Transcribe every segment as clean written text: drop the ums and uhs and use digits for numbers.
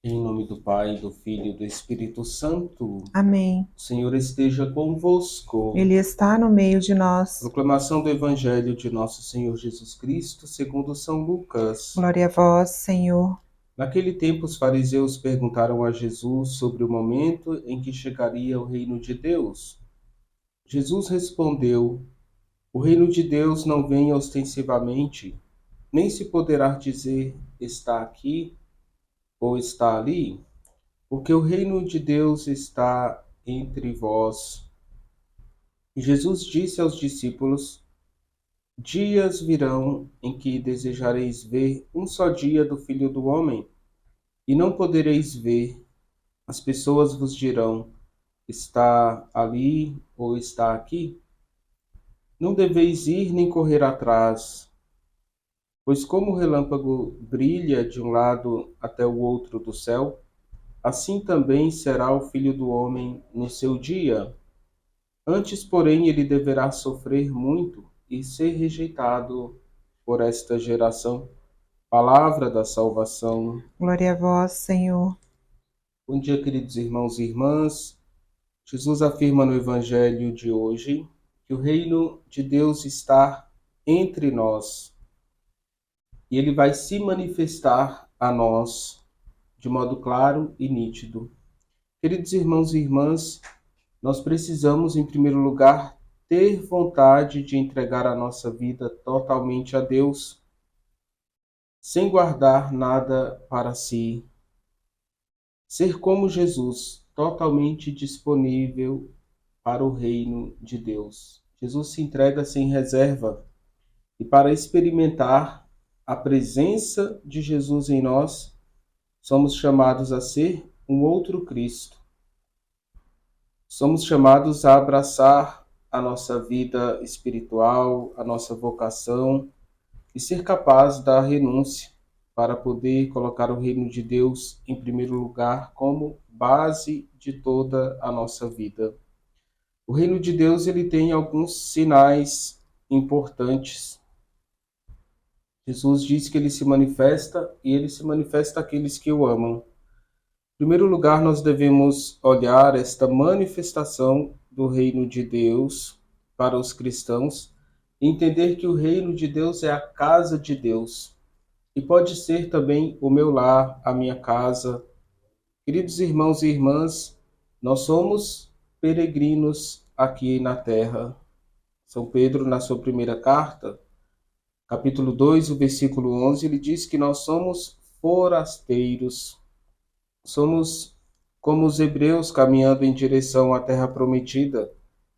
Em nome do Pai, do Filho e do Espírito Santo, Amém. o Senhor esteja convosco. Ele está no meio de nós. Proclamação do Evangelho de Nosso Senhor Jesus Cristo, segundo São Lucas. Glória a vós, Senhor. Naquele tempo, os fariseus perguntaram a Jesus sobre o momento em que chegaria o reino de Deus. Jesus respondeu: O reino de Deus não vem ostensivamente, nem se poderá dizer está aqui ou está ali, porque o reino de Deus está entre vós. E Jesus disse aos discípulos: Dias virão em que desejareis ver um só dia do Filho do Homem, e não podereis ver. As pessoas vos dirão: Está ali ou está aqui. Não deveis ir nem correr atrás, pois como o relâmpago brilha de um lado até o outro do céu, assim também será o Filho do Homem no seu dia. Antes, porém, ele deverá sofrer muito e ser rejeitado por esta geração. Palavra da salvação. Glória a vós, Senhor. Bom dia, queridos irmãos e irmãs. Jesus afirma no Evangelho de hoje que o reino de Deus está entre nós e ele vai se manifestar a nós de modo claro e nítido. Queridos irmãos e irmãs, nós precisamos, em primeiro lugar, ter vontade de entregar a nossa vida totalmente a Deus, sem guardar nada para si. Ser como Jesus, totalmente disponível para o reino de Deus. Jesus se entrega sem reserva e para experimentar a presença de Jesus em nós, somos chamados a ser um outro Cristo. Somos chamados a abraçar a nossa vida espiritual, a nossa vocação e ser capaz da renúncia para poder colocar o reino de Deus em primeiro lugar como base de toda a nossa vida. O reino de Deus ele tem alguns sinais importantes. Jesus diz que ele se manifesta e ele se manifesta àqueles que o amam. Em primeiro lugar, nós devemos olhar esta manifestação do reino de Deus para os cristãos e entender que o reino de Deus é a casa de Deus. E pode ser também o meu lar, a minha casa. Queridos irmãos e irmãs, nós somos peregrinos aqui na terra. São Pedro, na sua primeira carta, capítulo 2, o versículo 11, ele diz que nós somos forasteiros. Somos como os hebreus caminhando em direção à terra prometida.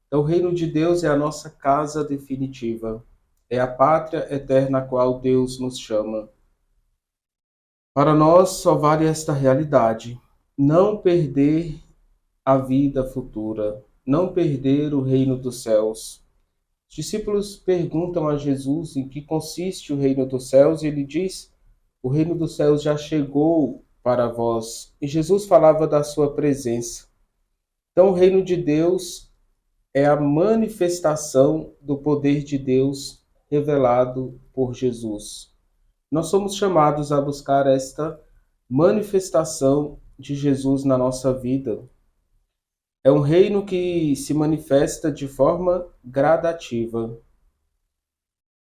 Então, o reino de Deus é a nossa casa definitiva. É a pátria eterna a qual Deus nos chama. Para nós só vale esta realidade: não perder a vida futura, não perder o reino dos céus. Os discípulos perguntam a Jesus em que consiste o reino dos céus e ele diz: O reino dos céus já chegou para vós. E Jesus falava da sua presença. Então, o reino de Deus é a manifestação do poder de Deus revelado por Jesus. Nós somos chamados a buscar esta manifestação de Jesus na nossa vida. É um reino que se manifesta de forma gradativa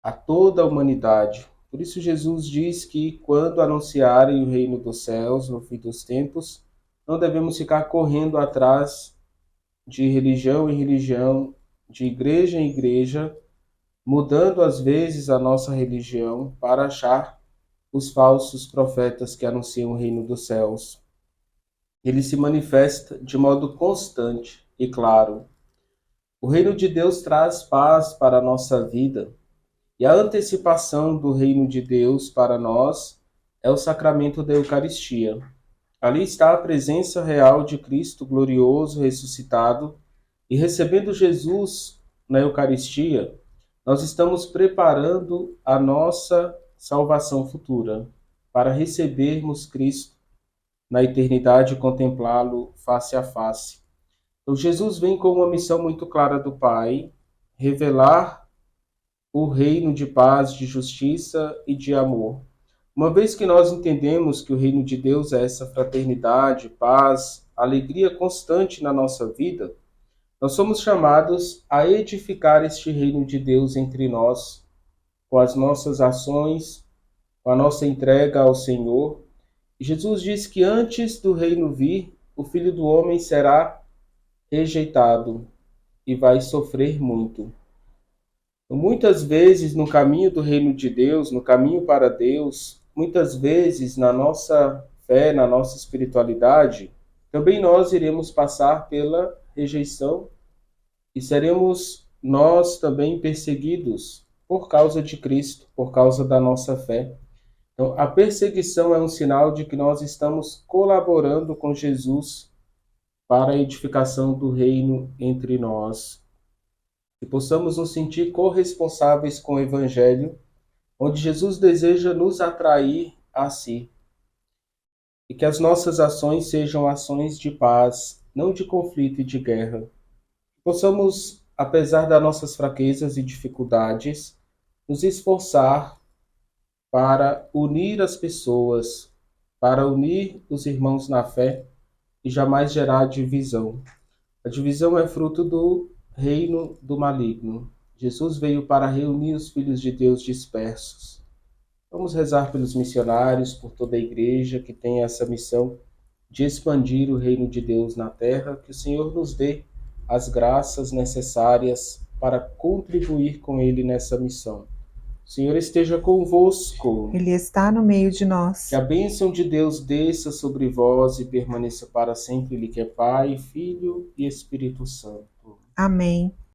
a toda a humanidade. Por isso Jesus diz que quando anunciarem o reino dos céus no fim dos tempos, não devemos ficar correndo atrás de religião em religião, de igreja em igreja, mudando às vezes a nossa religião para achar os falsos profetas que anunciam o reino dos céus. Ele se manifesta de modo constante e claro. O reino de Deus traz paz para a nossa vida. E a antecipação do reino de Deus para nós é o sacramento da Eucaristia. Ali está a presença real de Cristo glorioso, ressuscitado, e recebendo Jesus na Eucaristia, nós estamos preparando a nossa salvação futura, para recebermos Cristo na eternidade e contemplá-lo face a face. Então, Jesus vem com uma missão muito clara do Pai, revelar o reino de paz, de justiça e de amor. Uma vez que nós entendemos que o reino de Deus é essa fraternidade, paz, alegria constante na nossa vida, nós somos chamados a edificar este reino de Deus entre nós, com as nossas ações, com a nossa entrega ao Senhor. E Jesus diz que antes do reino vir, o Filho do Homem será rejeitado e vai sofrer muito. Muitas vezes no caminho do reino de Deus, no caminho para Deus, muitas vezes na nossa fé, na nossa espiritualidade, também nós iremos passar pela rejeição e seremos nós também perseguidos por causa de Cristo, por causa da nossa fé. Então, a perseguição é um sinal de que nós estamos colaborando com Jesus para a edificação do reino entre nós. Que possamos nos sentir corresponsáveis com o Evangelho, onde Jesus deseja nos atrair a si. E que as nossas ações sejam ações de paz, não de conflito e de guerra. Que possamos, apesar das nossas fraquezas e dificuldades, nos esforçar para unir as pessoas, para unir os irmãos na fé e jamais gerar divisão. A divisão é fruto do reino do maligno. Jesus veio para reunir os filhos de Deus dispersos. Vamos rezar pelos missionários, por toda a igreja que tem essa missão de expandir o reino de Deus na terra, que o Senhor nos dê as graças necessárias para contribuir com Ele nessa missão. O Senhor esteja convosco. Ele está no meio de nós. Que a bênção de Deus desça sobre vós e permaneça para sempre. Ele que é Pai, Filho e Espírito Santo. Amém.